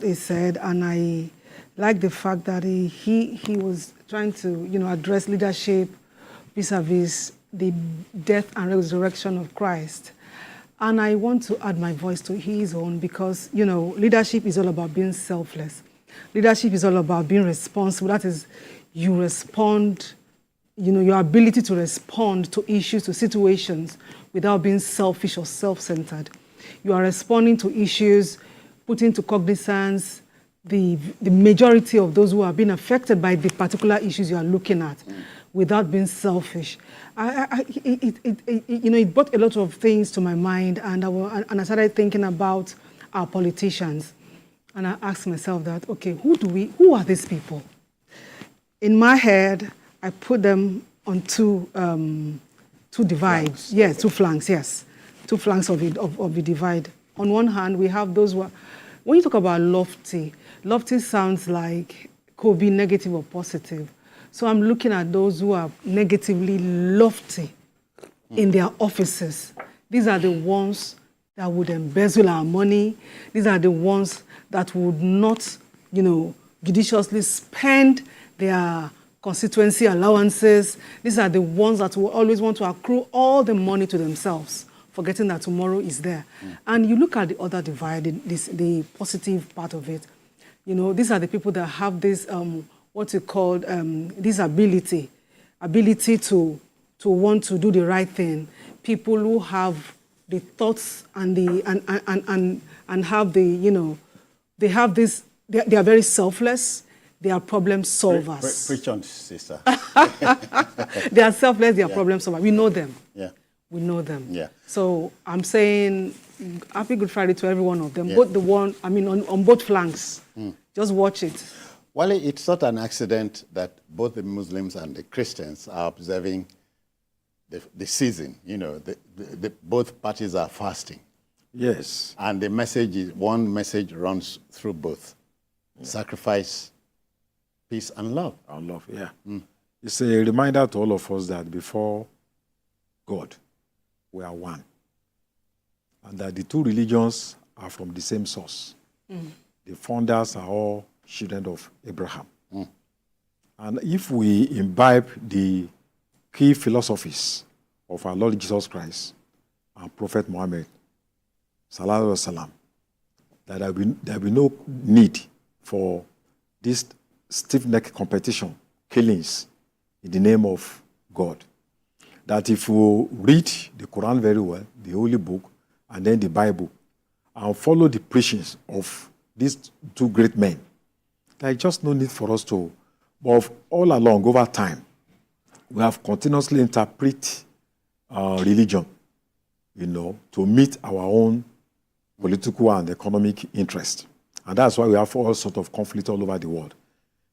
he said, and I like the fact that he was trying to, address leadership vis-a-vis the death and resurrection of Christ. And I want to add my voice to his own because, leadership is all about being selfless. Leadership is all about being responsible. That is, you respond, your ability to respond to issues, to situations without being selfish or self-centered. You are responding to issues, putting to cognizance the majority of those who are being affected by the particular issues you are looking at without being selfish. It brought a lot of things to my mind, and I started thinking about our politicians. And I asked myself that, okay, who are these people? In my head, I put them on two divides. Yes, two flanks, yes. Two flanks of the divide. On one hand, we have those who are, when you talk about lofty sounds like could be negative or positive. So I'm looking at those who are negatively lofty in their offices. These are the ones that would embezzle our money. These are the ones that would not, judiciously spend their constituency allowances. These are the ones that will always want to accrue all the money to themselves, forgetting that tomorrow is there. And you look at the other divide, the positive part of it. These are the people that have this, what you call, this ability to want to do the right thing. People who have the thoughts and have the, they have this, they are very selfless. They are problem solvers. Preach on, sister. They are selfless, they are problem solvers. We know them. Yeah. We know them. Yeah. So I'm saying happy Good Friday to every one of them. Both on both flanks. Just watch it. Well, it's not an accident that both the Muslims and the Christians are observing the season. Both parties are fasting. Yes. And the message is, one message runs through both. Sacrifice, peace, and love. And love, yeah. It's a reminder to all of us that before God, we are one. And that the two religions are from the same source. The founders are all children of Abraham. And if we imbibe the key philosophies of our Lord Jesus Christ and Prophet Muhammad, sallallahu alaihi wasallam, that there will be no need for this stiff-necked competition, killings in the name of God. That if we read the Quran very well, the Holy Book, and then the Bible, and follow the preachings of these two great men, there is just no need for us to, but all along, over time, we have continuously interpreted religion, to meet our own political and economic interest. And that's why we have all sorts of conflict all over the world.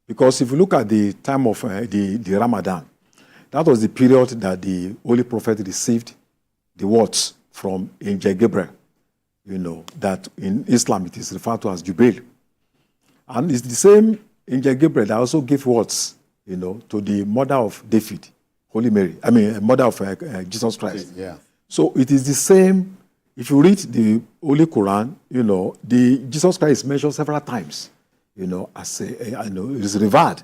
Because if you look at the time of the Ramadan, that was the period that the Holy Prophet received the words from Angel Gabriel, that in Islam it is referred to as Jibril. And it's the same Angel Gabriel that also gave words, to the mother of David, Holy Mary, mother of Jesus Christ. Yeah. So it is the same. If you read the Holy Quran, Jesus Christ is mentioned several times, as it is revered.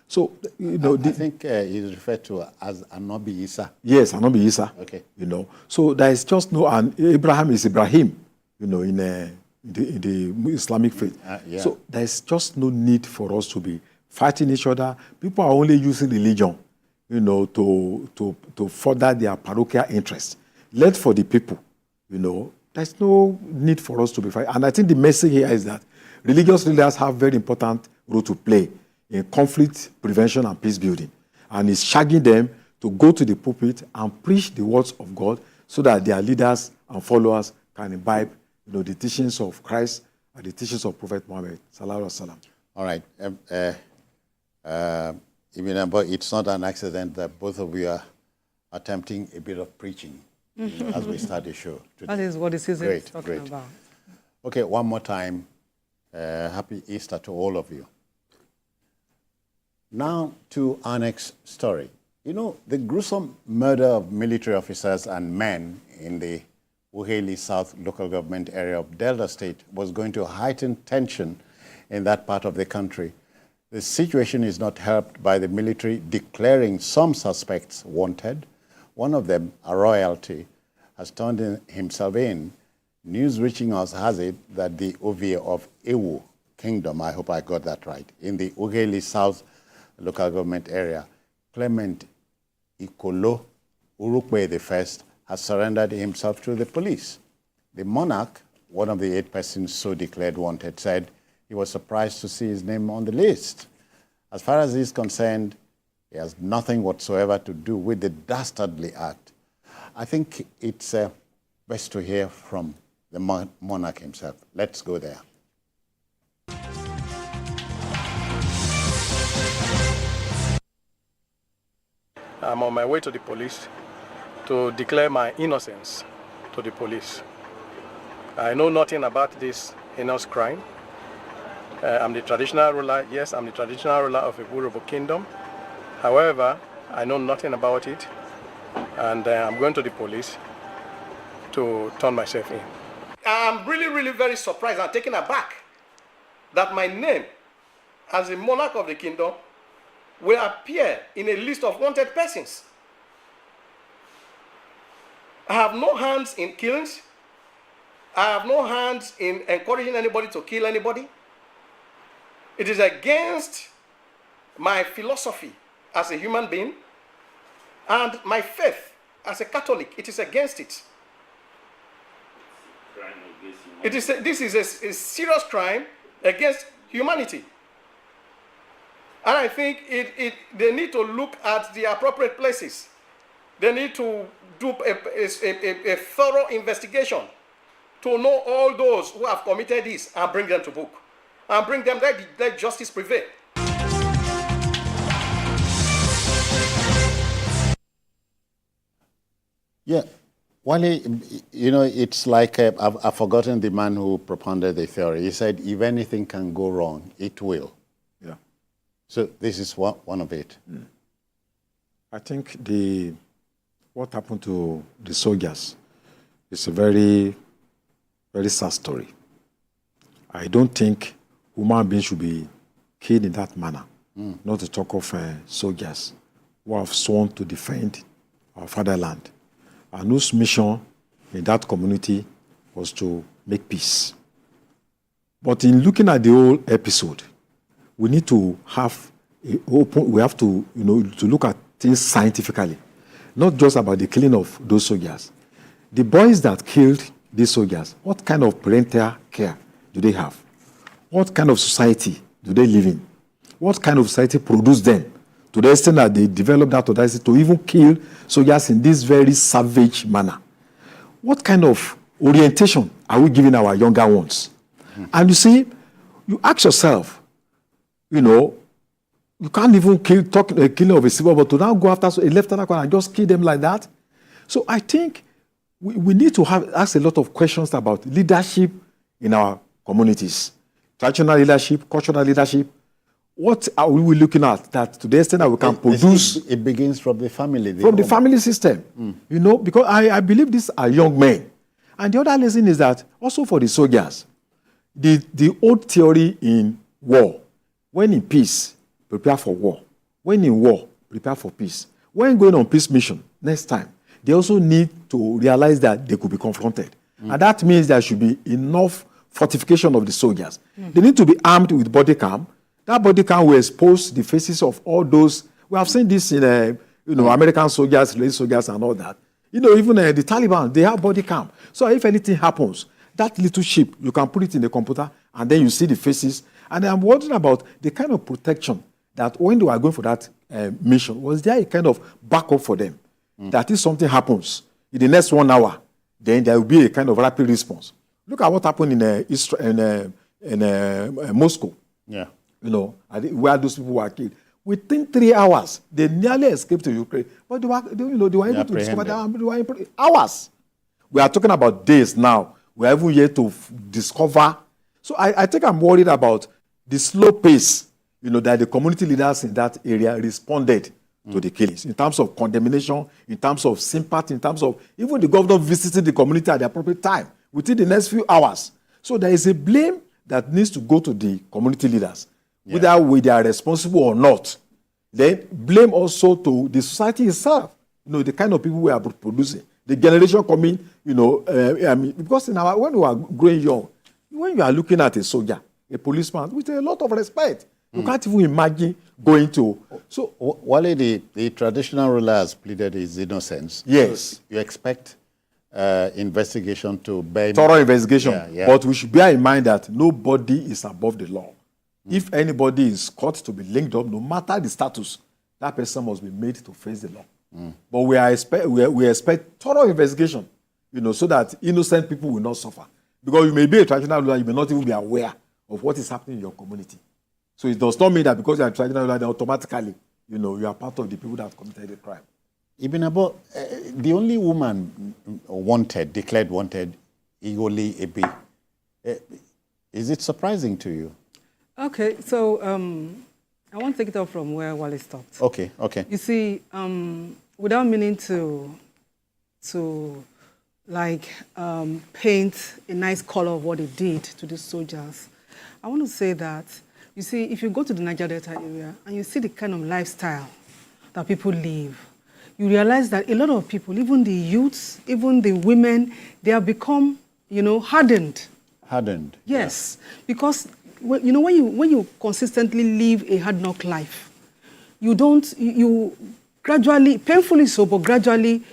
So, I think he's referred to as Anabi Isa. Yes, Anabi Isa. Okay. So there is just no, and Abraham is Ibrahim, in the Islamic faith. Yeah. So there is just no need for us to be fighting each other. People are only using religion, to further their parochial interest. Let for the people. There's no need for us to be fighting. And I think the message here is that religious leaders have very important role to play in conflict prevention and peace building. And it's shagging them to go to the pulpit and preach the words of God so that their leaders and followers can imbibe, the teachings of Christ and the teachings of Prophet Muhammad, sallallahu alaihi wasallam. All right. But it's not an accident that both of you are attempting a bit of preaching. As we start the show today. That is what this is talking Great. about. Okay, one more time. Happy Easter to all of you. Now to our next story. The gruesome murder of military officers and men in the Uheli South local government area of Delta State was going to heighten tension in that part of the country. The situation is not helped by the military declaring some suspects wanted. One of them, a royalty, has turned himself in. News reaching us has it that the Ovie of Ewu Kingdom, I hope I got that right, in the Ughelli South local government area, Clement Ikolo Urukwe I has surrendered himself to the police. The Monarch, one of the 8 persons so declared wanted, said he was surprised to see his name on the list. As far as he's concerned, he has nothing whatsoever to do with the dastardly act. I think it's best to hear from the Monarch himself. Let's go there. I'm on my way to the police to declare my innocence to the police. I know nothing about this heinous crime. I'm the traditional ruler. Yes, I'm the traditional ruler of a Buhari kingdom. However, I know nothing about it, and I'm going to the police to turn myself in. I'm really very surprised and taken aback that my name as the monarch of the kingdom will appear in a list of wanted persons. I have no hands in killings. I have no hands in encouraging anybody to kill anybody. It is against my philosophy as a human being and my faith as a Catholic. It is against it. This is a serious crime against humanity. And I think they need to look at the appropriate places. They need to do a thorough investigation to know all those who have committed this and bring them to book. And bring them, let justice prevail. Yeah. Wale, you know, it's like, I've forgotten the man who propounded the theory. He said, if anything can go wrong, it will. Yeah. So this is one of it. Mm. I think what happened to the soldiers is a very, very sad story. I don't think human beings should be killed in that manner, not to talk of soldiers who have sworn to defend our fatherland, and whose mission in that community was to make peace. But in looking at the whole episode, we need to have to look at things scientifically, not just about the killing of those soldiers. The boys that killed these soldiers, what kind of parental care do they have? What kind of society do they live in? What kind of society produced them to the extent that they developed that audacity to even kill soldiers in this very savage manner? What kind of orientation are we giving our younger ones? And you see, you ask yourself, you can't even talk a killing of a civil, but to now go after a lieutenant and just kill them like that. So I think we need to ask a lot of questions about leadership in our communities. Traditional leadership, cultural leadership. What are we looking at that to the extent that we can produce? It begins from the family. From the family system. Because I believe these are young men. And the other lesson is that also for the soldiers, the old theory in war, when in peace, prepare for war. When in war, prepare for peace. When going on peace mission, next time, they also need to realize that they could be confronted. And that means there should be enough fortification of the soldiers. They need to be armed with body cam. That body cam will expose the faces of all those. We have seen this in American soldiers, Israeli soldiers, and all that. Even the Taliban, they have body cam. So if anything happens, that little chip, you can put it in the computer, and then you see the faces. And I'm wondering about the kind of protection that when they were going for that mission, was there a kind of backup for them? That if something happens in the next 1 hour, then there will be a kind of rapid response. Look at what happened in Moscow. Yeah. Where those people were killed. Within 3 hours, they nearly escaped to Ukraine. But they were able to discover that hours. We are talking about days now. We are even yet to discover. So I think I'm worried about the slow pace, that the community leaders in that area responded to the killings, in terms of condemnation, in terms of sympathy, in terms of even the governor visiting the community at the appropriate time, within the next few hours. So there is a blame that needs to go to the community leaders, whether they are responsible or not. Then blame also to the society itself. The kind of people we are producing, the generation coming. Because when we are growing young, when you are looking at a soldier, a policeman, with a lot of respect, you can't even imagine going to. So, Wale, the traditional ruler has pleaded his innocence. Yes. So you expect investigation to bear... Thorough investigation. Yeah. But we should bear in mind that nobody is above the law. If anybody is caught to be linked up, no matter the status, that person must be made to face the law. But we expect thorough investigation, so that innocent people will not suffer. Because you may be a traditional ruler, you may not even be aware of what is happening in your community. So it does not mean that because you are a traditional ruler, automatically, you are part of the people that have committed the crime. Ibn Abo, the only woman declared wanted, Igoli Ebi. Is it surprising to you? Okay, so I want to take it up from where Wale stopped. Okay. You see, without meaning to paint a nice color of what they did to the soldiers, I want to say that, you see, if you go to the Niger Delta area and you see the kind of lifestyle that people live, you realize that a lot of people, even the youths, even the women, they have become, hardened. Hardened? Yes, because when you consistently live a hard knock life, you gradually, painfully so, but gradually,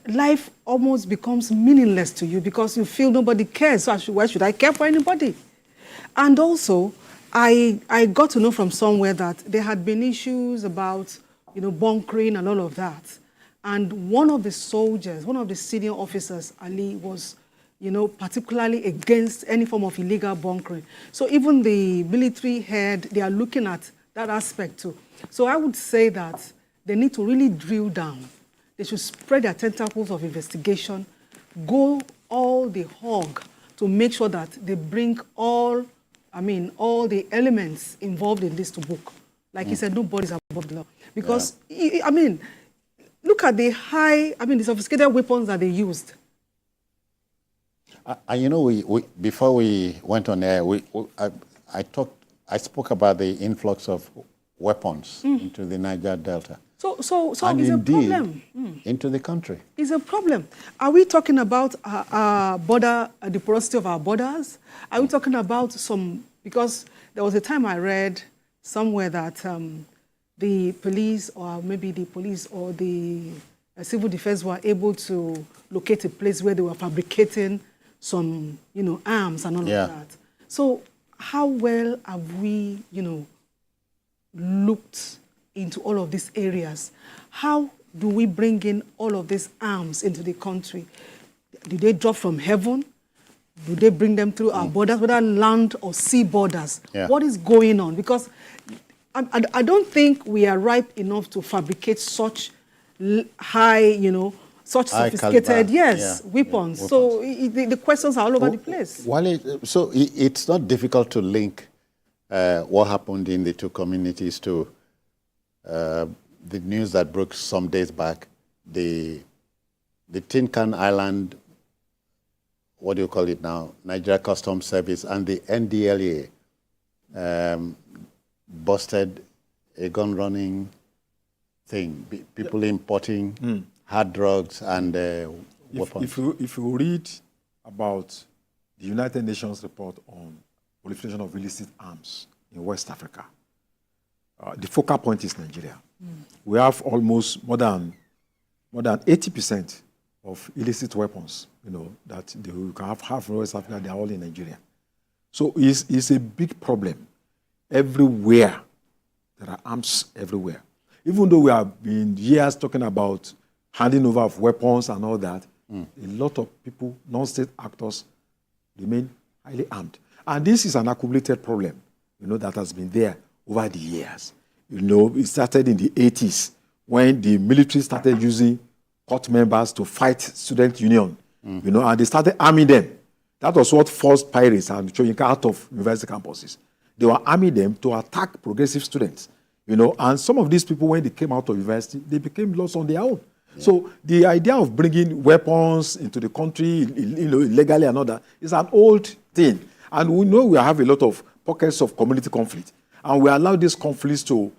life almost becomes meaningless to you because you feel nobody cares. So why should I care for anybody? And also, I got to know from somewhere that there had been issues about, bunkering and all of that. And one of the soldiers, one of the senior officers, Ali, was, particularly against any form of illegal bunkering. So even the military head, they are looking at that aspect too. So I would say that they need to really drill down. They should spread their tentacles of investigation, go all the hog to make sure that they bring all the elements involved in this to book. Like he said, nobody's above the law. Because, look at the sophisticated weapons that they used. We before we went on air, I spoke about the influx of weapons into the Niger Delta. So and it's indeed, a problem. Into the country. It's a problem. Are we talking about our border, the porosity of our borders? Are we talking about because there was a time I read somewhere that the police or the civil defense were able to locate a place where they were fabricating some, arms and all of that. So how well have we, looked into all of these areas? How do we bring in all of these arms into the country? Do they drop from heaven? Do they bring them through our borders, whether land or sea borders? Yeah. What is going on? Because I don't think we are ripe enough to fabricate such high, such High sophisticated, caliber, weapons. weapons. So the questions are all over the place. So it's not difficult to link what happened in the two communities to the news that broke some days back, the Tin Can Island, what do you call it now, Nigeria Customs Service and the NDLEA busted a gun-running thing, people importing hard drugs and weapons. If you read about the United Nations report on proliferation of illicit arms in West Africa, the focal point is Nigeria. We have almost more than 80% of illicit weapons, that you can have in West Africa. They are all in Nigeria. So it's a big problem. Everywhere there are arms everywhere. Even though we have been years talking about handing over of weapons and all that, a lot of people, non-state actors, remain highly armed. And this is an accumulated problem, that has been there over the years. It started in the 80s when the military started using court members to fight student union, and they started arming them. That was what forced pirates and Choyinka out of university campuses. They were arming them to attack progressive students, and some of these people, when they came out of university, they became lost on their own. Yeah. So the idea of bringing weapons into the country, illegally and all that, is an old thing. And we know we have a lot of pockets of community conflict. And we allow these conflicts to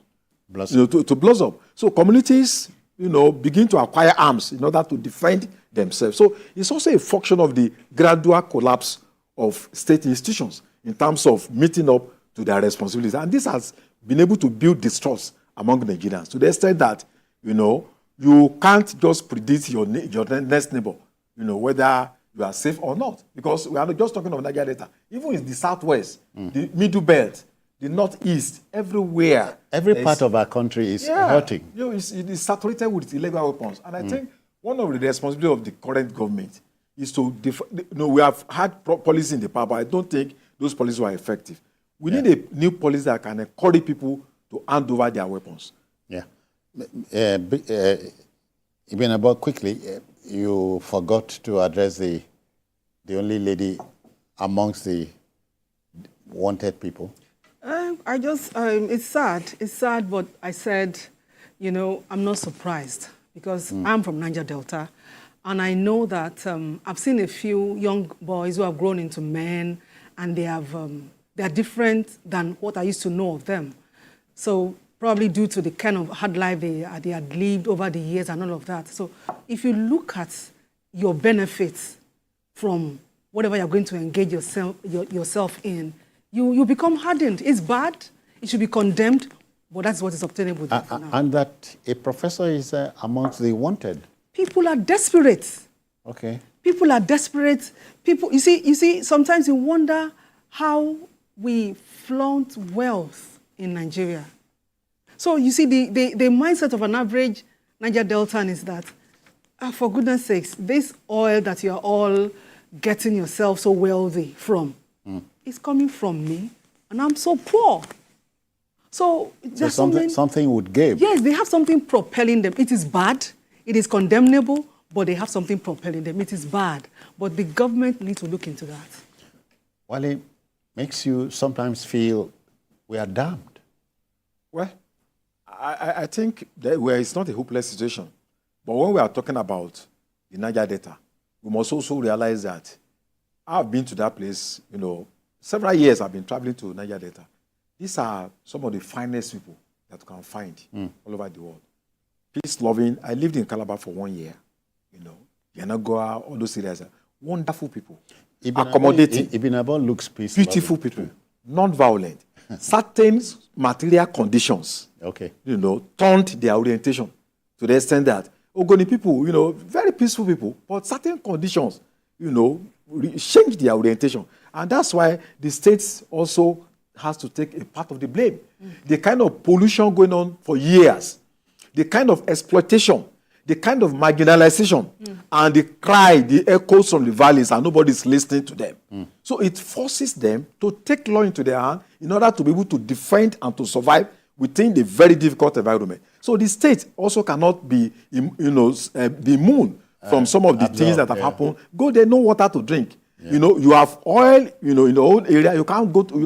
blossom. To blossom. So communities, begin to acquire arms in order to defend themselves. So it's also a function of the gradual collapse of state institutions in terms of meeting up to their responsibilities. And this has been able to build distrust among Nigerians to the extent that, you can't just predict your next neighbor, whether you are safe or not. Because we are not just talking of Nigeria data. Even in the southwest, the middle belt, the northeast, everywhere. Every part of our country is hurting. It is saturated with illegal weapons. And I think one of the responsibilities of the current government is to, we have had policies in the past, but I don't think those policies were effective. We need a new policy that can encourage people to hand over their weapons. Yeah. Even about quickly, you forgot to address the only lady amongst the wanted people. It's sad. It's sad, but I said, I'm not surprised because I'm from Niger Delta, and I know that I've seen a few young boys who have grown into men, and they are different than what I used to know of them. So probably due to the kind of hard life they had lived over the years and all of that. So if you look at your benefits from whatever you're going to engage yourself in, you become hardened. It's bad. It should be condemned, but that's what is obtainable now. And that a professor is amongst the wanted. People are desperate. Okay. People are desperate. You see, sometimes you wonder how we flaunt wealth in Nigeria. So you see, the mindset of an average Niger Deltan is that, for goodness sakes, this oil that you're all getting yourself so wealthy from is coming from me, and I'm so poor. So something would give. Yes, they have something propelling them. It is bad. It is condemnable, but they have something propelling them. It is bad. But the government needs to look into that. Well, it makes you sometimes feel we are damned. Well, I think that it's not a hopeless situation. But when we are talking about the Niger Delta, we must also realize that I've been to that place, several years I've been traveling to Niger Delta. These are some of the finest people that you can find all over the world. Peace-loving. I lived in Calabar for 1 year. Yanagoa, all those areas. Wonderful people. Accommodating. Ibn Abon looks peaceful. Beautiful people. Non-violent. Certain material conditions, turned their orientation to the extent that Ogoni people, very peaceful people, but certain conditions, changed their orientation. And that's why the states also has to take a part of the blame. The kind of pollution going on for years, the kind of exploitation, the kind of marginalization, and the echoes from the valleys, and nobody's listening to them. So it forces them to take law into their hand in order to be able to defend and to survive within the very difficult environment. So the state also cannot be, be immune from some of the things that have happened. Go there, no water to drink. You have oil, in the old area, you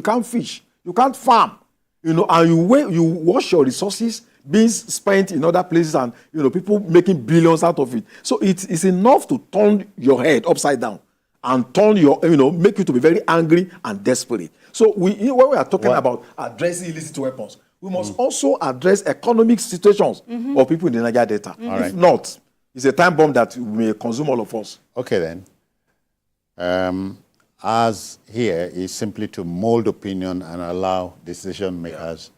can't fish, you can't farm, and you wash your resources being spent in other places, and people making billions out of it. So it's enough to turn your head upside down and turn your, make you to be very angry and desperate. So when we are talking about addressing illicit weapons, we must also address economic situations of people in the Niger Delta. If not, it's a time bomb that may consume all of us. Okay then. Ours here is simply to mold opinion and allow decision makers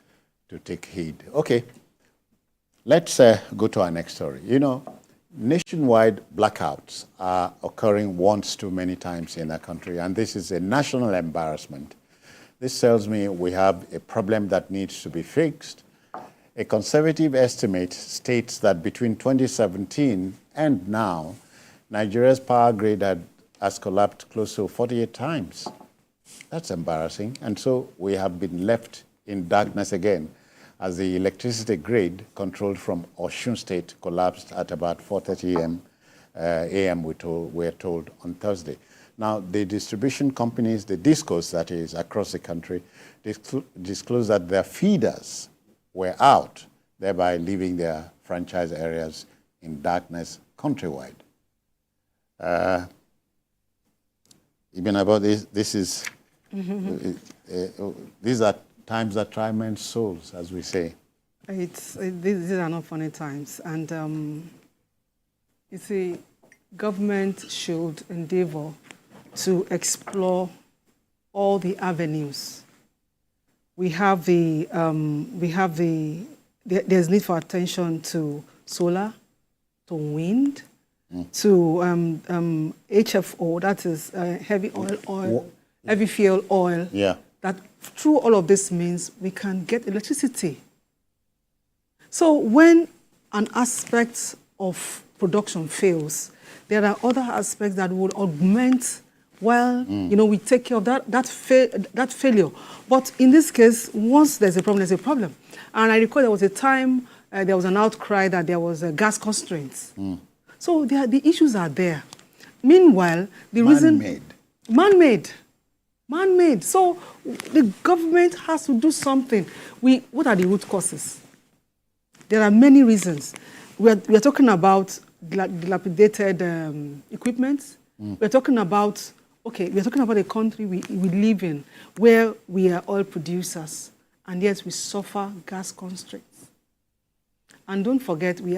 to take heed. Okay. Let's go to our next story. Nationwide blackouts are occurring once too many times in our country, and this is a national embarrassment. This tells me we have a problem that needs to be fixed. A conservative estimate states that between 2017 and now, Nigeria's power grid has collapsed close to 48 times. That's embarrassing. And so we have been left in darkness again, as the electricity grid controlled from Osun State collapsed at about 4:30 a.m. we're told on Thursday. Now, the distribution companies, the DISCOs that is, across the country, disclosed that their feeders were out, thereby leaving their franchise areas in darkness countrywide. Even about this is These are times that try men's souls, as we say. These are not funny times. And you see, government should endeavor to explore all the avenues. There's need for attention to solar, to wind, to HFO, that is heavy fuel oil. Yeah. That through all of this means we can get electricity. So when an aspect of production fails, there are other aspects that would augment while we take care of that failure. But in this case, once there's a problem, there's a problem. And I recall there was a time there was an outcry that there was gas constraints. So the issues are there. Meanwhile, the reason man-made. So the government has to do something. What are the root causes? There are many reasons. We are talking about dilapidated equipment. We're talking about a country we live in where we are oil producers, and yet we suffer gas constraints. And don't forget, we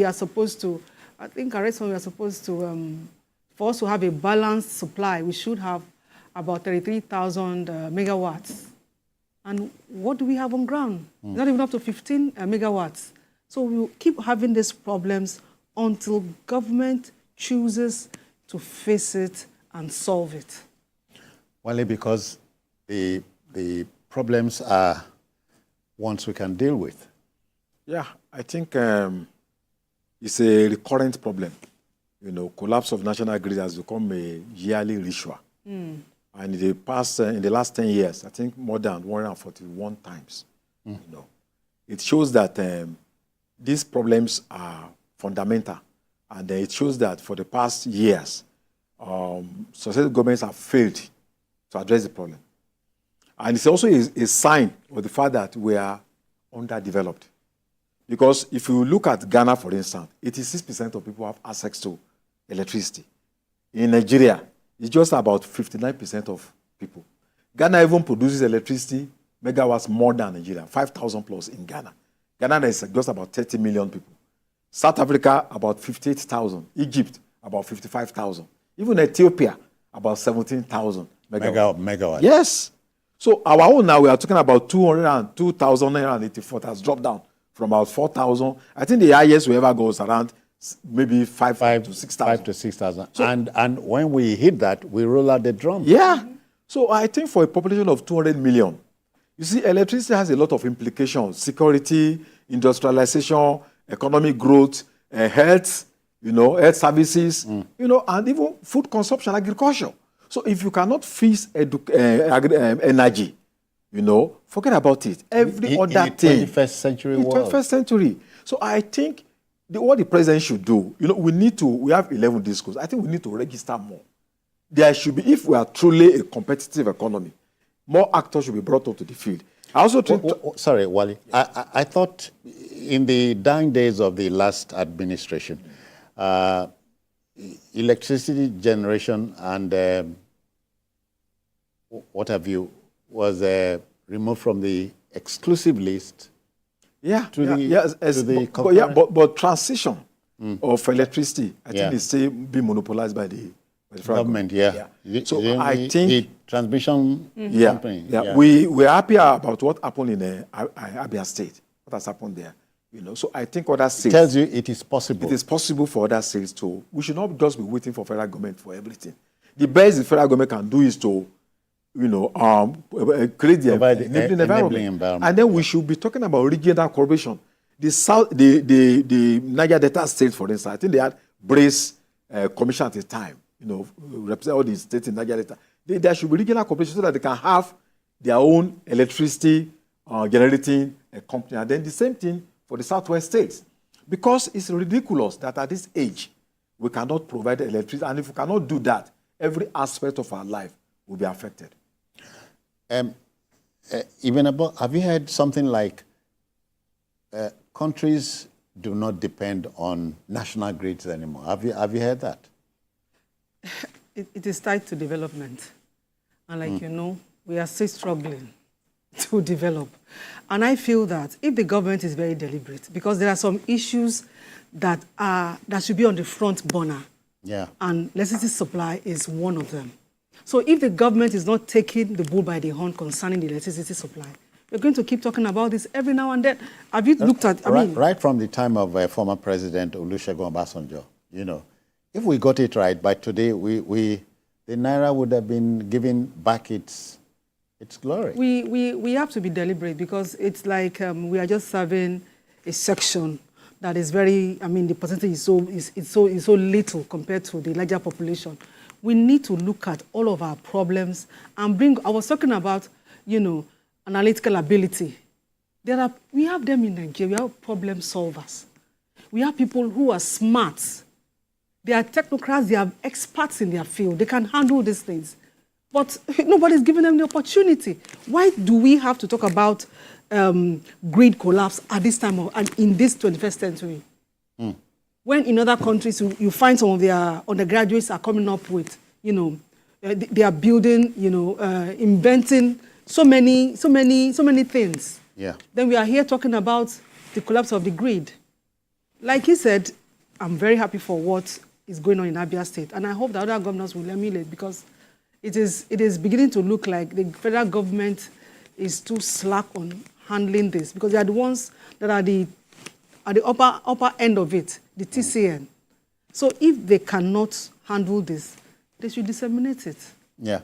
are supposed to, I think we are supposed to, for us to have a balanced supply, we should have about 33,000 megawatts. And what do we have on ground? Not even up to 15 megawatts. So we will keep having these problems until government chooses to face it and solve it. Well, because the problems are ones we can deal with. Yeah, I think it's a recurrent problem. Collapse of national grid has become a yearly ritual. And in the last 10 years, I think more than 141 times. It shows that these problems are fundamental. And it shows that for the past years, successive governments have failed to address the problem. And it's also a sign of the fact that we are underdeveloped. Because if you look at Ghana, for instance, 86% of people have access to electricity. In Nigeria, it's just about 59% of people. Ghana even produces electricity megawatts more than Nigeria, 5,000 plus in Ghana. Ghana is just about 30 million people. South Africa, about 58,000. Egypt, about 55,000. Even Ethiopia, about 17,000 megawatts. Yes. So our own now, we are talking about 2,984. Has dropped down from about 4,000. I think the highest we ever goes around maybe 5 to 6,000. 5 to 6,000. So, and when we hit that, we roll out the drum. Yeah. So I think for a population of 200 million, you see, electricity has a lot of implications: security, industrialization, economic growth, health, health services, and even food consumption, agriculture. So if you cannot fix energy, forget about it. Every other thing. 21st century world. 21st century. So I think what the president should do, we have 11 discos. I think we need to register more. There should be, if we are truly a competitive economy, more actors should be brought up to the field. I also think... Sorry, Wally. I thought in the dying days of the last administration, electricity generation and what have you was removed from the exclusive list. But transition of electricity, I think is still being monopolized by the government. So I think the transmission company. We're happy about what happened in Abia State. What has happened there? So I think other states... It tells you it is possible. It is possible for other states too. We should not just be waiting for federal government for everything. The best the federal government can do is to, create the enabling environment. And then we should be talking about regional cooperation. The Niger Delta State, for instance, I think they had Brace Commission at the time, represent all the states in Niger Delta. There should be regional cooperation so that they can have their own electricity generating company. And then the same thing for the Southwest states. Because it's ridiculous that at this age, we cannot provide electricity. And if we cannot do that, every aspect of our life will be affected. Even about, have you heard something like countries do not depend on national grids anymore? Have you heard that? It is tied to development. And like you know, we are still struggling to develop. And I feel that if the government is very deliberate, because there are some issues that should be on the front burner. Yeah. And electricity supply is one of them. So if the government is not taking the bull by the horn concerning the electricity supply, we're going to keep talking about this every now and then. Have you looked at, right from the time of former President Olusegun Obasanjo, you know, if we got it right, by today, the Naira would have been giving back its glory. We have to be deliberate because it's like we are just serving a section that is very, the percentage is so little compared to the larger population. We need to look at all of our problems and I was talking about, analytical ability. We have them in Nigeria, we have problem solvers. We have people who are smart. They are technocrats, they are experts in their field. They can handle these things. But nobody's giving them the opportunity. Why do we have to talk about grid collapse at this time and in this 21st century? When in other countries you find some of their undergraduates are coming up with, they are building, inventing so many things. Yeah. Then we are here talking about the collapse of the grid. Like he said, I'm very happy for what is going on in Abia State, and I hope that other governors will emulate because it is beginning to look like the federal government is too slack on handling this because they are the ones that are at the upper end of it, the TCN. So if they cannot handle this, they should disseminate it. Yeah.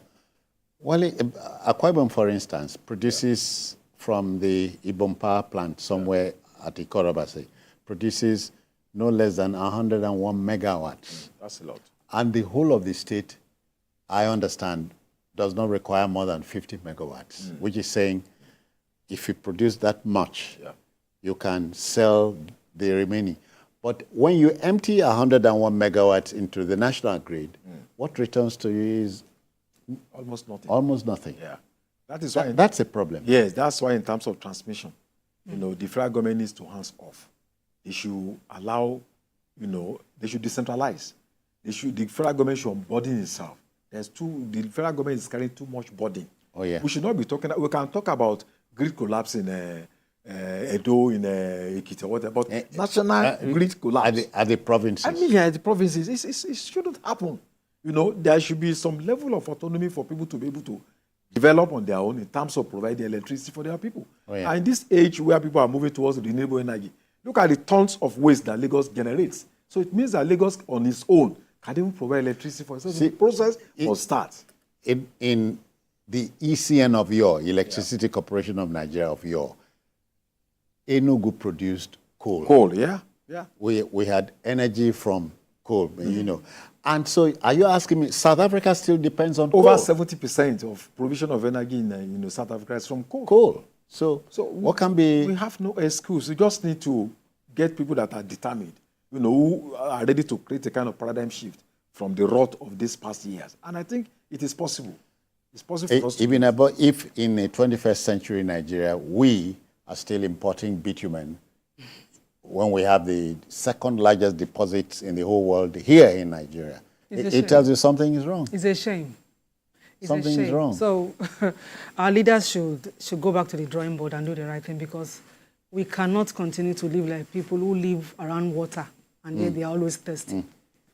Well, Akwa Ibom, for instance, produces from the Ibom power plant somewhere at Ikorobase, produces no less than 101 megawatts. That's a lot. And the whole of the state, I understand, does not require more than 50 megawatts, which is saying if you produce that much, you can sell the remaining. But when you empty 101 megawatts into the national grid, what returns to you is almost nothing. Almost nothing. Yeah. That is why that's a problem. Yes, that's why in terms of transmission, the federal government needs to hands off. They should allow, they should decentralize. The federal government should unburden itself. The federal government is carrying too much burden. Oh, yeah. We should not be talking, we can talk about grid collapse in Edo, in Ekiti, whatever, but national grid collapse. At the provinces. The provinces, it shouldn't happen. There should be some level of autonomy for people to be able to develop on their own in terms of providing electricity for their people. Oh, yeah. And in this age where people are moving towards renewable energy, look at the tons of waste that Lagos generates. So it means that Lagos on its own can even provide electricity for itself. The process must start. In the ECN of yore, Electricity Corporation of Nigeria of yore, Enugu produced coal. Coal, yeah. We had energy from coal, And so are you asking me, South Africa still depends on Over coal? 70% of provision of energy in South Africa is from coal. Coal. So what can be... We have no excuse. We just need to get people that are determined, who are ready to create a kind of paradigm shift from the rot of these past years. And I think it is possible. It's possible for us to... Even about if in a 21st century Nigeria, we are still importing bitumen when we have the second largest deposits in the whole world here in Nigeria. It tells you something is wrong. It's a shame. Something is wrong. So our leaders should go back to the drawing board and do the right thing because we cannot continue to live like people who live around water and yet they are always thirsty.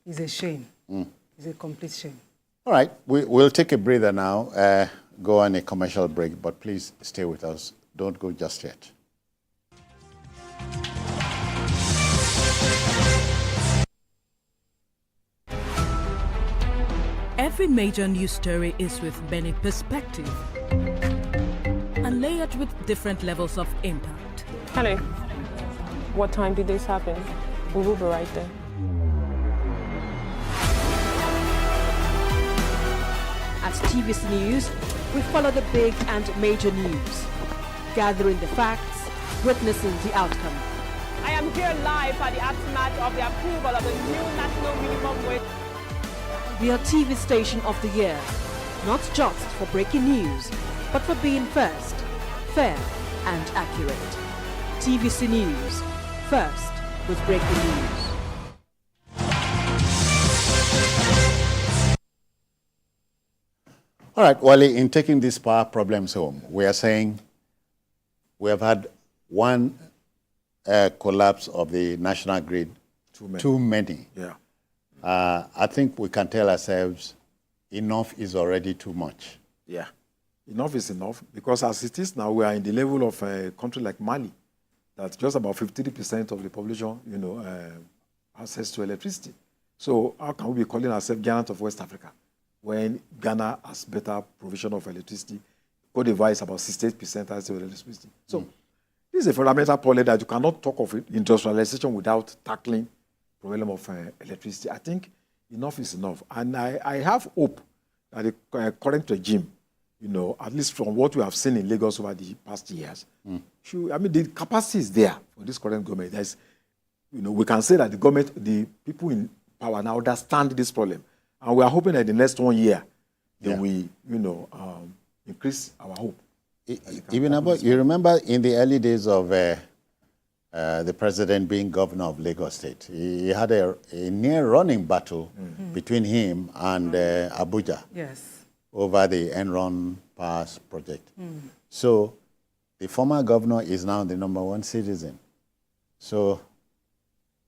It's a shame. It's a complete shame. All right, we'll take a breather now, go on a commercial break, but please stay with us. Don't go just yet. Every major news story is with many perspectives and layered with different levels of impact. Hello. What time did this happen? We will be right there. At TVC News, we follow the big and major news, gathering the facts, witnessing the outcome. I am here live at the aftermath of the approval of the new national minimum wage. We are TV Station of the Year, not just for breaking news, but for being first, fair and accurate. TVC News, first with breaking news. All right, Wally, in taking these power problems home, we are saying we have had one collapse of the national grid, too many. Yeah. I think we can tell ourselves enough is already too much. Yeah. Enough is enough, because as it is now, we are in the level of a country like Mali, that just about 53% of the population, access to electricity. So how can we be calling ourselves giant of West Africa when Ghana has better provision of electricity? Cote d'Ivoire is about 68% access to electricity. So this is a fundamental problem that you cannot talk of industrialization without tackling the problem of electricity. I think enough is enough. And I have hope that the current regime, at least from what we have seen in Lagos over the past years, the capacity is there for this current government. There's, we can say that the government, the people in power now understand this problem. And we are hoping that the next 1 year, then we, increase our hope. Even about, you remember in the early days of the president being governor of Lagos State, he had a near running battle between him and Abuja. Yes. Over the Enron Power project. So the former governor is now the #1 citizen. So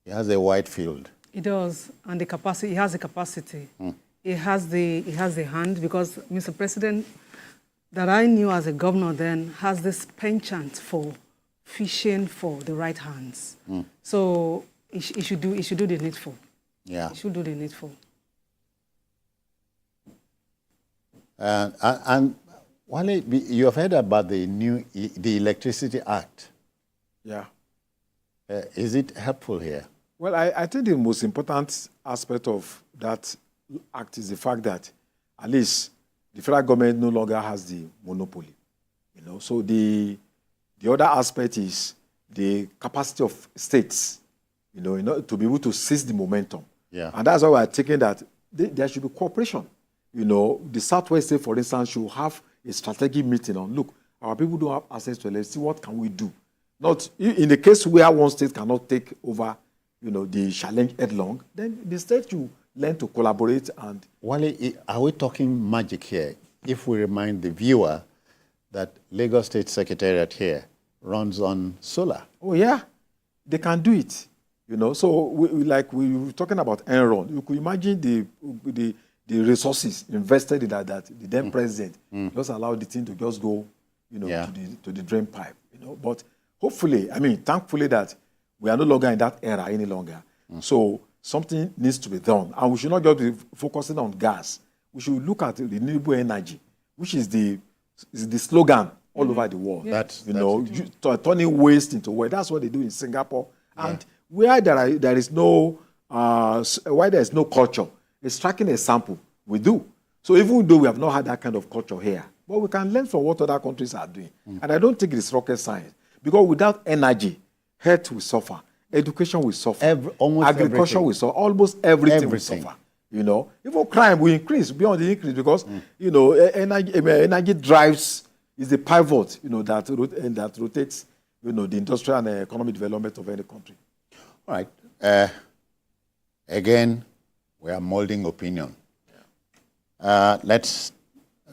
he has a wide field. He does, and the capacity. He has the capacity. He has the hand, because Mr. President, that I knew as a governor then, has this penchant for fishing for the right hands. So he should do the needful. Yeah. He should do the needful. And Wale, you have heard about the the Electricity Act. Yeah. Is it helpful here? Well, I think the most important aspect of that act is the fact that at least the federal government no longer has the monopoly. So the other aspect is the capacity of states, to be able to seize the momentum. Yeah. And that's why we are taking that there should be cooperation. The Southwest State, for instance, should have a strategic meeting on, look, our people don't have access to electricity, what can we do? Not in the case where one state cannot take over, the challenge headlong, then the state should learn to collaborate. And Wale, are we talking magic here if we remind the viewer that Lagos State Secretariat here runs on solar? Oh yeah, they can do it. So we were talking about Enron. You could imagine the resources invested in that the then president just allowed the thing to just go, to the drain pipe. But hopefully, thankfully that we are no longer in that era any longer. So something needs to be done, and we should not just be focusing on gas. We should look at renewable energy, which is the slogan all over the world. That's turning waste into wealth. That's what they do in Singapore, and where there is no culture. A striking example, we do. So even though we have not had that kind of culture here, but we can learn from what other countries are doing. And I don't think it's rocket science. Because without energy, health will suffer, education will suffer, agriculture will suffer, almost everything will suffer. Even crime will increase beyond the increase because, energy drives, is the pivot, that rotates, the industrial and economic development of any country. All right. Again, we are molding opinion. Let's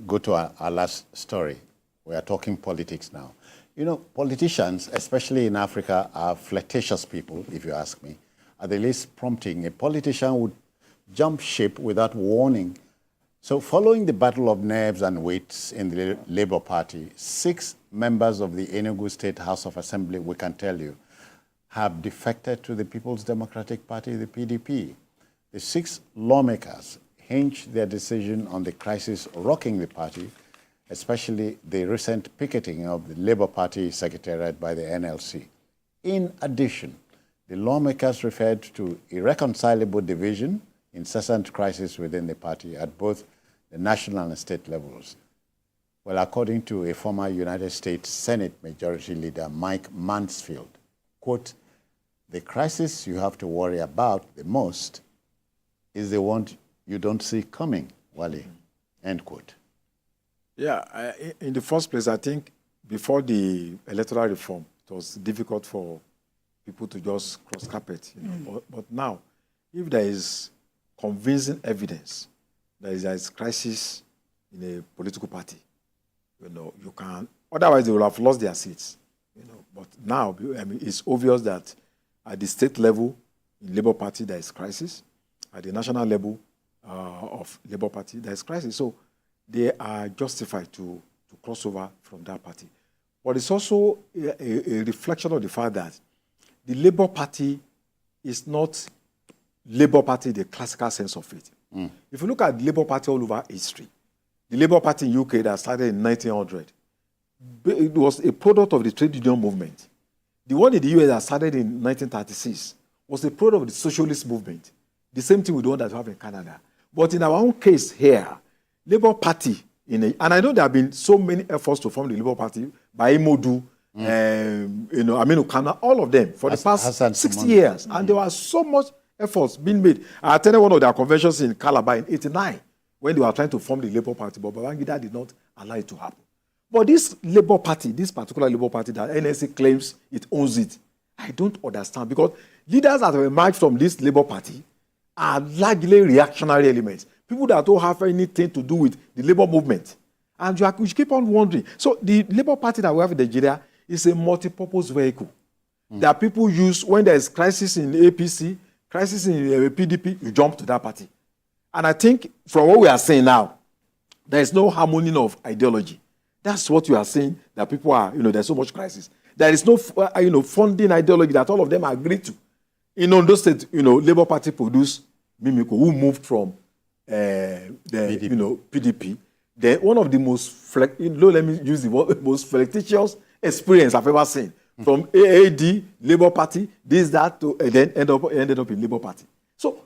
go to our last story. We are talking politics now. Politicians, especially in Africa, are flirtatious people, if you ask me. At the least prompting, a politician would jump ship without warning. So following the battle of nerves and wits in the Labour Party, 6 members of the Enugu State House of Assembly, we can tell you, have defected to the People's Democratic Party, the PDP. The 6 lawmakers hinged their decision on the crisis rocking the party, especially the recent picketing of the Labour Party Secretariat by the NLC. In addition, the lawmakers referred to irreconcilable division, incessant crisis within the party at both the national and state levels. Well, according to a former United States Senate Majority Leader, Mike Mansfield, quote, "The crisis you have to worry about the most is the one you don't see coming, Wale," end quote. Yeah, in the first place, I think before the electoral reform, it was difficult for people to just cross carpet. But now, if there is convincing evidence that there is crisis in a political party. You can, otherwise they will have lost their seats. But now, I mean, it's obvious that at the state level, in Labour Party, there is crisis. At the national level of Labour Party, there is crisis. So they are justified to cross over from that party. But it's also a reflection of the fact that the Labour Party is not Labour Party in the classical sense of it. If you look at the Labour Party all over history, the Labour Party in UK that started in 1900, it was a product of the trade union movement. The one in the US that started in 1936 was a product of the socialist movement. The same thing with the one that we have in Canada. But in our own case here, Labour Party, and I know there have been so many efforts to form the Labour Party by Imodu, Aminu Kana, all of them for the past 60 years. And there was so much efforts being made. I attended one of their conventions in Calabar in 1989 when they were trying to form the Labour Party, but Babangida did not allow it to happen. But this Labour Party, this particular Labour Party that NSC claims it owns it, I don't understand, because leaders that have emerged from this Labour Party are largely reactionary elements, people that don't have anything to do with the Labour movement. And you keep on wondering. So the Labour Party that we have in Nigeria is a multi-purpose vehicle that people use when there is crisis in APC, crisis in PDP, you jump to that party. And I think from what we are saying now, there is no harmony of ideology. That's what you are saying, that people are, there's so much crisis. There is no, funding ideology that all of them agree to. In Ondo State, Labour Party produced Mimiko, who moved from PDP. Then one of the most, let me use the word, most flirtatious experience I've ever seen. From AAD, Labour Party, this, that, to, and then ended up in Labour Party. So,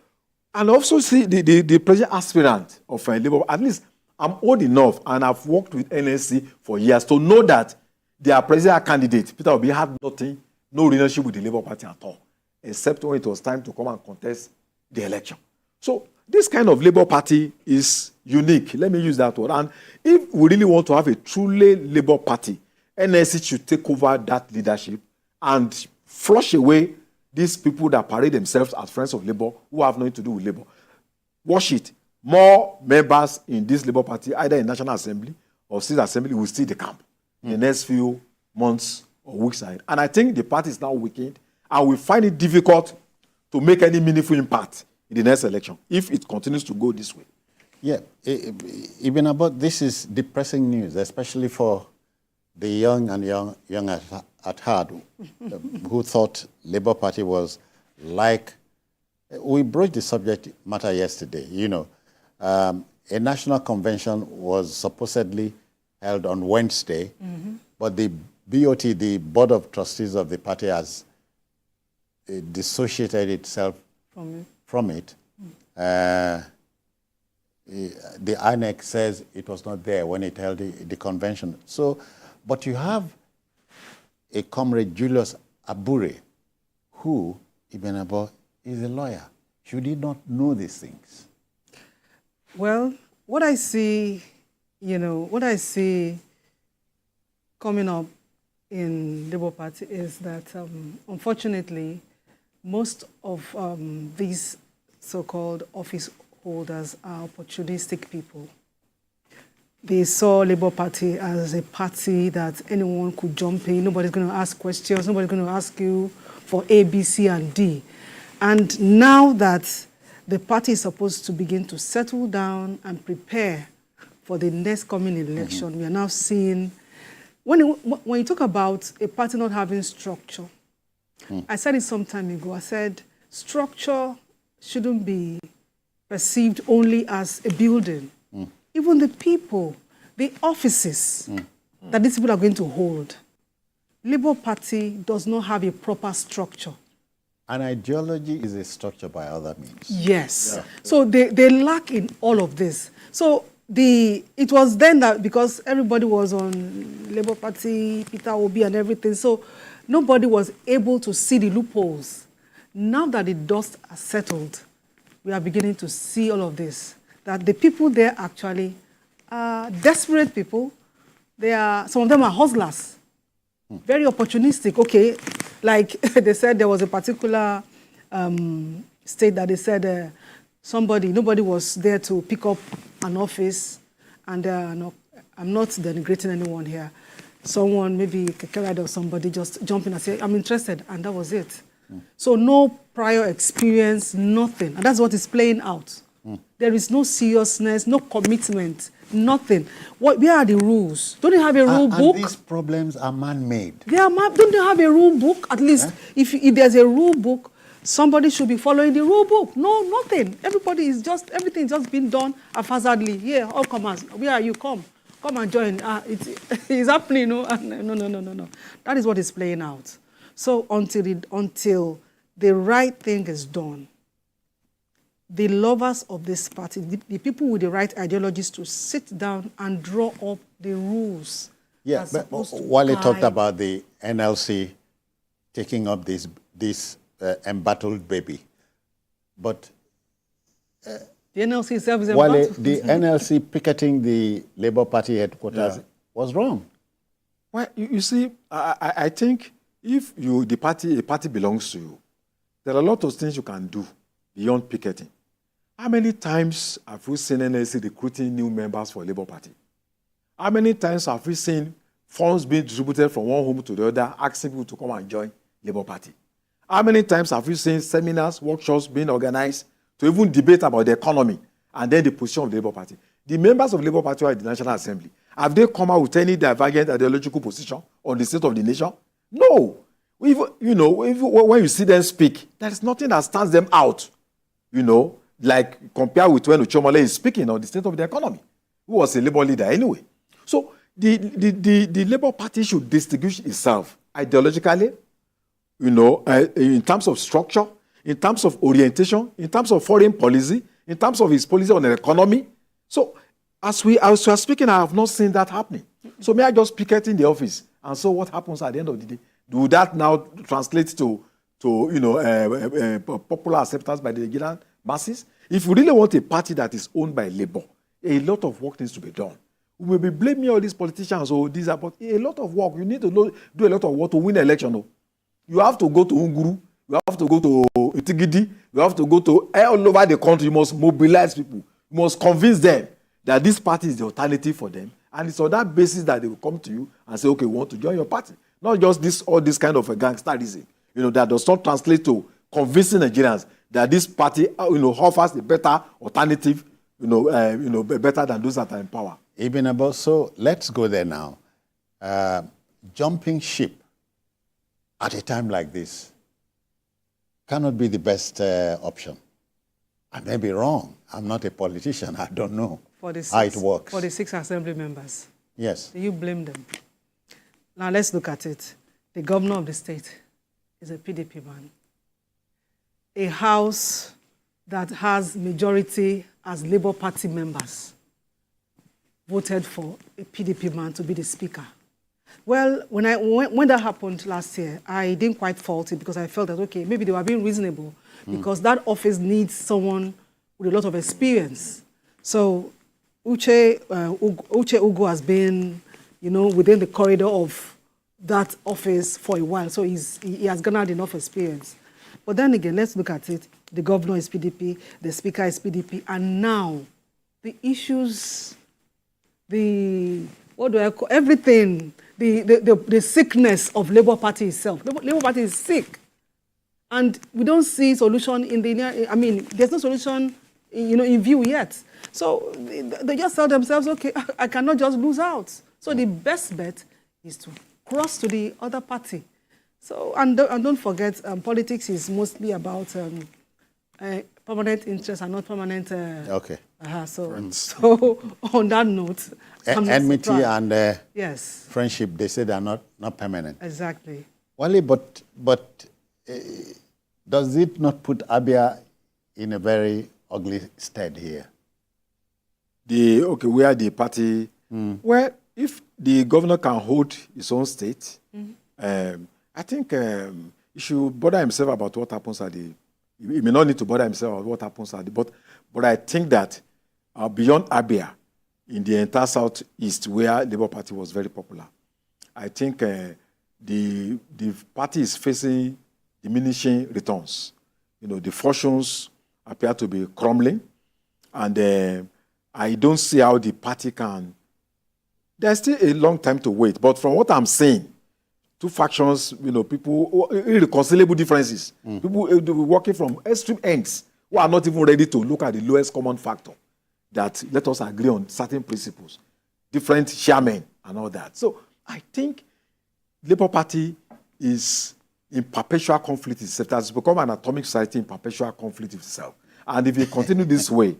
and also see the president aspirant of Labour, at least I'm old enough and I've worked with NSC for years to know that their presidential candidate, Peter Obi, had nothing, no relationship with the Labour Party at all, except when it was time to come and contest the election. So this kind of Labour Party is unique. Let me use that word. And if we really want to have a truly Labour Party, NSC should take over that leadership and flush away these people that parade themselves as friends of Labour who have nothing to do with Labour. Wash it. More members in this Labour Party, either in National Assembly or State Assembly, will steal the camp in the next few months or weeks ahead. And I think the party is now weakened, and we find it difficult to make any meaningful impact in the next election if it continues to go this way. Yeah, even about this is depressing news, especially for the young and young at heart who thought Labour Party was like, we broached the subject matter yesterday, a national convention was supposedly held on Wednesday, but the BOT, the Board of Trustees of the party, has dissociated itself from it. The INEC says it was not there when it held the convention. So, but you have a comrade, Julius Abure, who, Ibn Abo, is a lawyer. Should he not know these things? Well, what I see, coming up in Labour Party is that, unfortunately, most of these so-called office holders are opportunistic people. They saw Labour Party as a party that anyone could jump in. Nobody's going to ask questions. Nobody's going to ask you for A, B, C, and D. And now that the party is supposed to begin to settle down and prepare for the next coming election, we are now seeing, when you talk about a party not having structure, I said it some time ago, I said structure shouldn't be perceived only as a building. Even the people, the offices that these people are going to hold. Labour Party does not have a proper structure. An ideology is a structure by other means. Yes. Yeah. So they lack in all of this. So it was then that because everybody was on Labour Party, Peter Obi and everything, so nobody was able to see the loopholes. Now that the dust has settled, we are beginning to see all of this. That the people there actually are desperate people. Some of them are hustlers, very opportunistic. Okay, like they said, there was a particular state that they said nobody was there to pick up an office, and no, I'm not denigrating anyone here. Someone, maybe Keke Rider or somebody, just jump in and say, I'm interested, and that was it. So no prior experience, nothing. And that's what is playing out. There is no seriousness, no commitment, nothing. Where are the rules? Don't they have a rule book? And these problems are man-made. Don't they have a rule book? At least if there's a rule book, somebody should be following the rule book. No, nothing. Everything is just being done haphazardly. Here, all comers. Where are you? Come and join. It's happening. No. That is what is playing out. So until the right thing is done, the lovers of this party, the people with the right ideologies, to sit down and draw up the rules. Yeah, but Wale talked about the NLC taking up this embattled baby. But the NLC itself is Wale, embattled. the NLC picketing the Labour Party headquarters was wrong. Well, you see, I think if a party belongs to you, there are a lot of things you can do beyond picketing. How many times have we seen NLC recruiting new members for Labour Party? How many times have we seen funds being distributed from one home to the other, asking people to come and join Labour Party? How many times have we seen seminars, workshops being organized to even debate about the economy and then the position of the Labour Party? The members of the Labour Party are at the National Assembly. Have they come out with any divergent ideological position on the state of the nation? No. When you see them speak, there is nothing that stands them out, like compared with when Uchomole is speaking on the state of the economy, who was a Labour leader anyway. So the Labour Party should distinguish itself ideologically, in terms of structure, in terms of orientation, in terms of foreign policy, in terms of its policy on the economy. So as we are speaking, I have not seen that happening. So may I just picket in the office and so what happens at the end of the day? Do that now translate to popular acceptance by the Nigerian masses? If we really want a party that is owned by Labour, a lot of work needs to be done. We may be blaming all these politicians or these, but a lot of work. You need to do a lot of work to win an election. You have to go to Unguru, you have to go to Itigidi, you have to go to all over the country. You must mobilize people. You must convince them that this party is the alternative for them. And it's on that basis that they will come to you and say, okay, we want to join your party. Not just this kind of a gangsterism, that does not translate to convincing Nigerians that this party, offers the better alternative, better than those that are in power. Ibn Abbas, so let's go there now. Jumping ship at a time like this cannot be the best option. I may be wrong. I'm not a politician. I don't know how it works. For the 6 assembly members. Yes. You blame them. Now let's look at it. The governor of the state is a PDP man. A house that has majority as Labour Party members voted for a PDP man to be the speaker. Well, when that happened last year, I didn't quite fault it because I felt that, okay, maybe they were being reasonable because that office needs someone with a lot of experience. So Uche Ugo has been, within the corridor of that office for a while, so he has garnered enough experience. But then again, let's look at it. The governor is PDP, the speaker is PDP, and now the issues, everything, the sickness of Labour Party itself. Labour Party is sick. And we don't see solution there's no solution, in view yet. So they just tell themselves, okay, I cannot just lose out. So the best bet is to cross to the other party. So, and don't forget, politics is mostly about permanent interest and not permanent. Okay. So on that note, enmity and yes, friendship, they say they are not permanent. Exactly. Wale, but does it not put Abia in a very ugly stead here? We are the party. Well, if the governor can hold his own state, I think he should bother himself about what happens at the. He may not need to bother himself about what happens at the. But I think that beyond Abia, in the entire southeast, where Labour Party was very popular, I think the party is facing diminishing returns. The fortunes appear to be crumbling, and I don't see how the party can. There's still a long time to wait. But from what I'm seeing, two factions, people, irreconcilable differences. People working from extreme ends who are not even ready to look at the lowest common factor. That let us agree on certain principles, different chairmen and all that. So I think Labour Party is in perpetual conflict itself. It has become an atomic society in perpetual conflict with itself. And if you continue this way,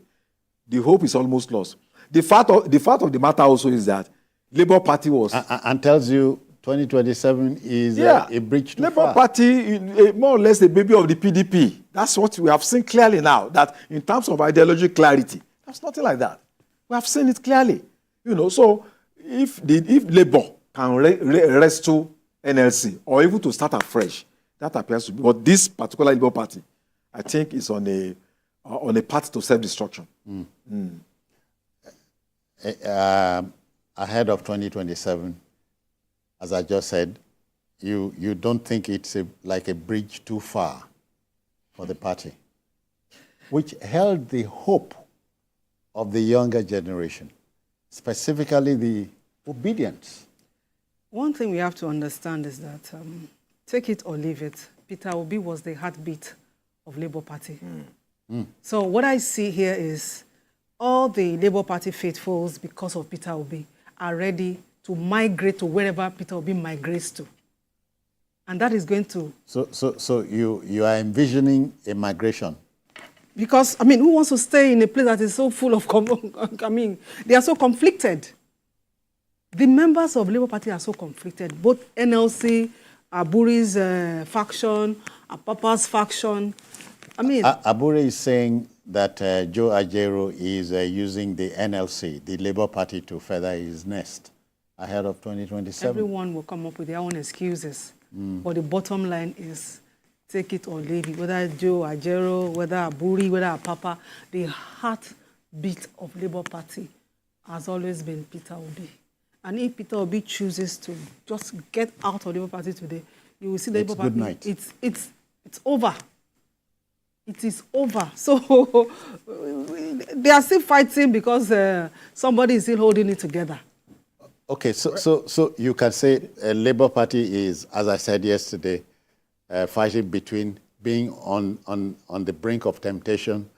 the hope is almost lost. The fact of the matter also is that Labour Party was... And tells you 2027 is a bridge too Labour far. Party, more or less the baby of the PDP. That's what we have seen clearly now, that in terms of ideology clarity, there's nothing like that. We have seen it clearly. So if Labour can restore NLC or even to start afresh, that appears to be. But this particular Labour Party, I think, is on a path to self-destruction. Ahead of 2027, as I just said, you don't think it's like a bridge too far for the party, which held the hope of the younger generation, specifically the obedience. One thing we have to understand is that, take it or leave it, Peter Obi was the heartbeat of Labour Party. So what I see here is all the Labour Party faithfuls, because of Peter Obi, are ready to migrate to wherever Peter Obi migrates to. And that is going to... So you are envisioning a migration? Because, who wants to stay in a place that is so full of... they are so conflicted. The members of Labour Party are so conflicted. Both NLC, Aburi's faction, Papa's faction. Aburi is saying that Joe Ajero is using the NLC, the Labour Party, to feather his nest ahead of 2027. Everyone will come up with their own excuses. But the bottom line is, take it or leave it. Whether Joe Ajero, whether Aburi, whether Papa, the heartbeat of Labour Party has always been Peter Obi. And if Peter Obi chooses to just get out of Labour Party today, you will see the Labour Party. Good night. It's over. It is over. So they are still fighting because somebody is still holding it together. Okay, so you can say Labour Party is, as I said yesterday, fighting between being on the brink of temptation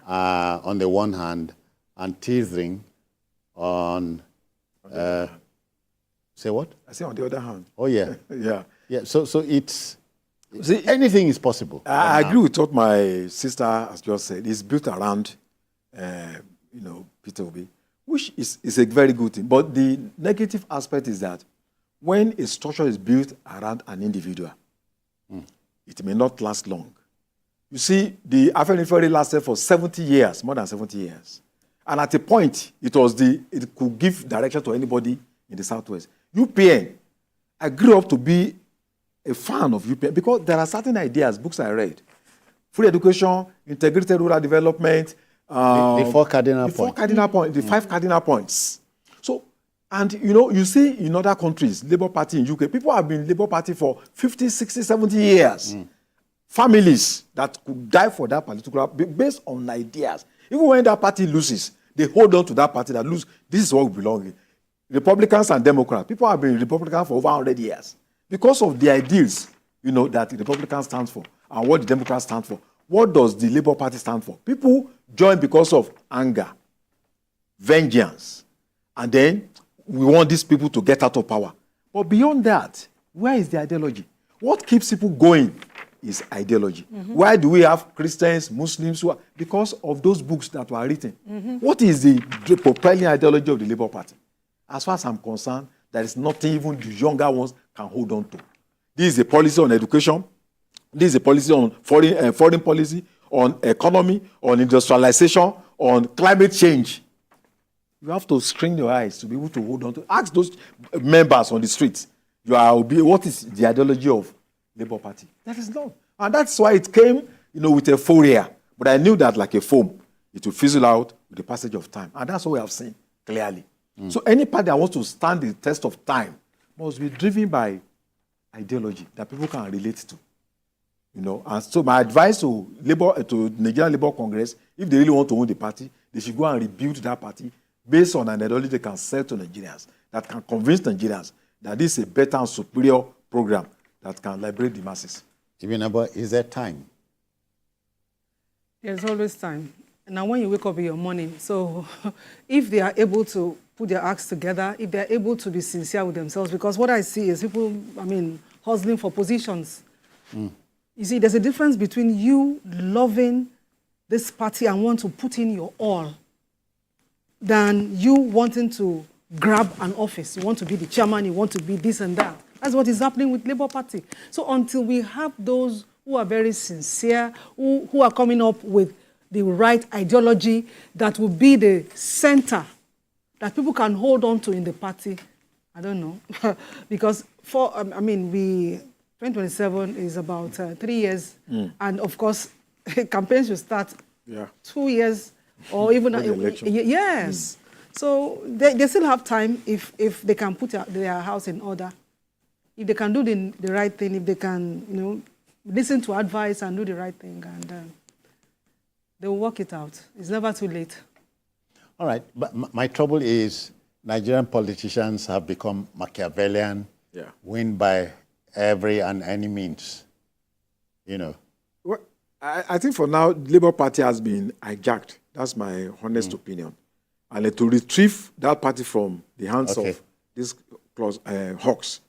on the one hand and teetering on... say what? I say on the other hand. Oh, yeah. Yeah. So it's... See, anything is possible. I agree with what my sister has just said. It's built around, Peter Obi, which is a very good thing. But the negative aspect is that when a structure is built around an individual, it may not last long. You see, the Afenifere lasted for 70 years, more than 70 years. And at a point, it could give direction to anybody in the Southwest. UPN, I grew up to be a fan of UPN because there are certain ideas, books I read. Free education, integrated rural development. The four cardinal points. The 5 cardinal points. So, and you see in other countries, Labour Party in UK, people have been Labour Party for 50, 60, 70 years. Families that could die for that particular, based on ideas. Even when that party loses, they hold on to that party that loses. This is what we belong in. Republicans and Democrats, people have been Republicans for over 100 years. Because of the ideals, that the Republicans stand for and what the Democrats stand for. What does the Labour Party stand for? People join because of anger, vengeance, and then we want these people to get out of power. But beyond that, where is the ideology? What keeps people going is ideology. Why do we have Christians, Muslims? Because of those books that were written. What is the propelling ideology of the Labour Party? As far as I'm concerned, there is nothing even the younger ones can hold on to. This is a policy on education. This is a policy on foreign policy, on economy, on industrialization, on climate change. You have to screen your eyes to be able to hold on to. Ask those members on the streets, what is the ideology of Labour Party? That is not. And that's why it came, with euphoria. But I knew that like a foam, it will fizzle out with the passage of time. And that's what we have seen clearly. So any party that wants to stand the test of time must be driven by ideology that people can relate to. And so my advice to Nigerian Labour Congress, if they really want to own the party, they should go and rebuild that party based on an ideology they can sell to Nigerians, that can convince Nigerians that this is a better and superior program that can liberate the masses. Even about, is there time? There's always time. Now, when you wake up in your morning, so if they are able to put their acts together, if they're able to be sincere with themselves, because what I see is people, hustling for positions. You see, there's a difference between you loving this party and want to put in your all than you wanting to grab an office. You want to be the chairman, you want to be this and that. That's what is happening with Labour Party. So until we have those who are very sincere, who are coming up with the right ideology that will be the center that people can hold on to in the party, I don't know. Because 2027 is about 3 years. And of course, campaigns will start 2 years or even yes. So they still have time if they can put their house in order. If they can do the right thing, if they can, listen to advice and do the right thing, and they will work it out. It's never too late. All right, but my trouble is Nigerian politicians have become Machiavellian, win by every and any means, Well, I think for now, the Labour Party has been hijacked. That's my honest opinion. And to retrieve that party from the hands of these hawks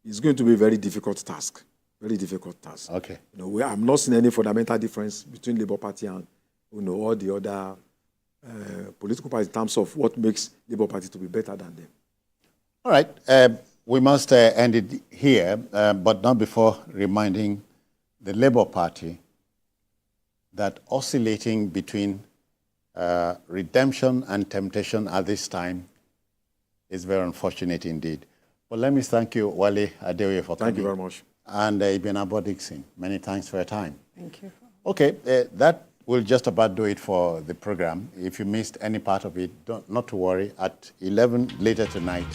is going to be a very difficult task. Very difficult task. Okay. I'm not seeing any fundamental difference between Labour Party and all the other political parties in terms of what makes Labour Party to be better than them. All right. We must end it here, but not before reminding the Labour Party that oscillating between redemption and temptation at this time is very unfortunate indeed. Well, let me thank you, Wale Adeoye, for coming. Thank you very much. And Ibn Abo Dixon, many thanks for your time. Thank you. Okay, that will just about do it for the program. If you missed any part of it, not to worry. At 11 later tonight,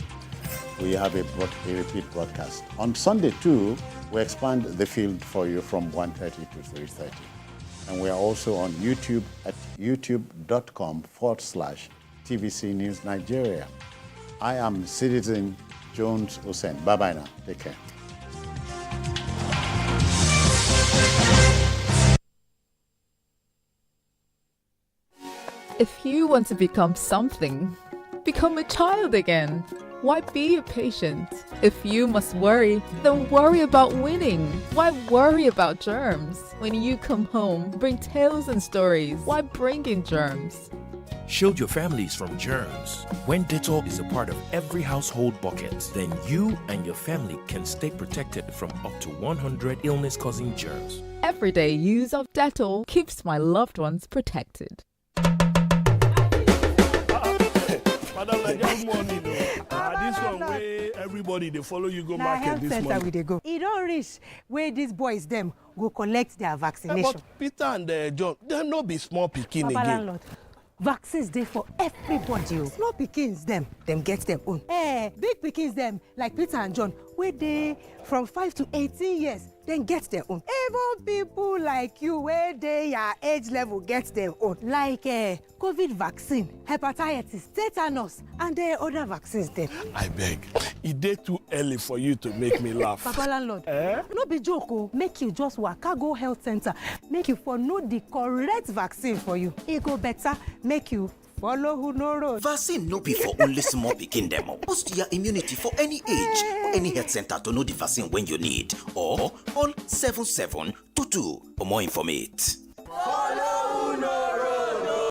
we have a repeat broadcast. On Sunday, too, we expand the field for you from 1:30 to 3:30. And we are also on YouTube at youtube.com/TVC News Nigeria. I am Citizen Jones Hussein. Bye-bye now. Take care. If you want to become something, become a child again. Why be a patient? If you must worry, then worry about winning. Why worry about germs? When you come home, bring tales and stories. Why bring in germs? Shield your families from germs. When Dettol is a part of every household bucket, then you and your family can stay protected from up to 100 illness-causing germs. Everyday use of Dettol keeps my loved ones protected. Madam, good morning. This one way everybody they follow you go market this morning. We go. It don't reach where these boys them go collect their vaccination. But Peter and John, they no be small pikin again. Landlord, vaccines dey for everybody. Small pikins them get them own. Big pikins them like Peter and John, where they from 5 to 18 years, then get their own. Even people like you, where they your age level get their own. Like COVID vaccine, hepatitis, tetanus, and other vaccines them. I beg, it dey too early for you to make me laugh. Papa landlord, no be joke o. Make you just waka go health center, make you for know the correct vaccine for you. E go better, make you follow who no road. Vaccine no be for only small pikin dem. Boost your immunity for any age. Any health center to know the vaccine when you need. Or call 7722 for more information. Follow who no road.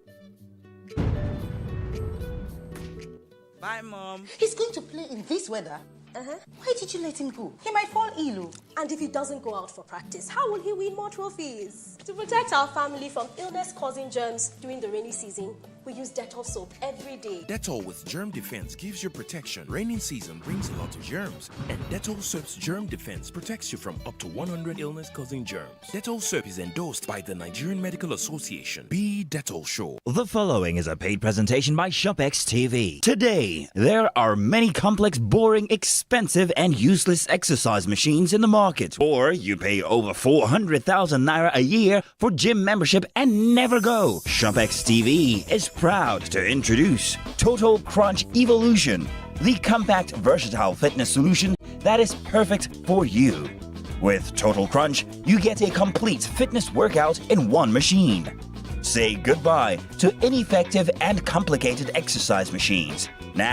Bye, Mom. He's going to play in this weather? Why did you let him go? He might fall ill. And if he doesn't go out for practice, how will he win more trophies? To protect our family from illness-causing germs during the rainy season, we use Dettol soap every day. Dettol with germ defense gives you protection. Rainy season brings a lot of germs, and Dettol soap's germ defense protects you from up to 100 illness-causing germs. Dettol soap is endorsed by the Nigerian Medical Association. Be Dettol sure. The following is a paid presentation by ShopX TV. Today, there are many complex, boring, expensive, and useless exercise machines in the market. Or you pay over 400,000 naira a year for gym membership and never go. ShopX TV is proud to introduce Total Crunch Evolution, the compact, versatile fitness solution that is perfect for you. With Total Crunch, you get a complete fitness workout in one machine. Say goodbye to ineffective and complicated exercise machines. Now,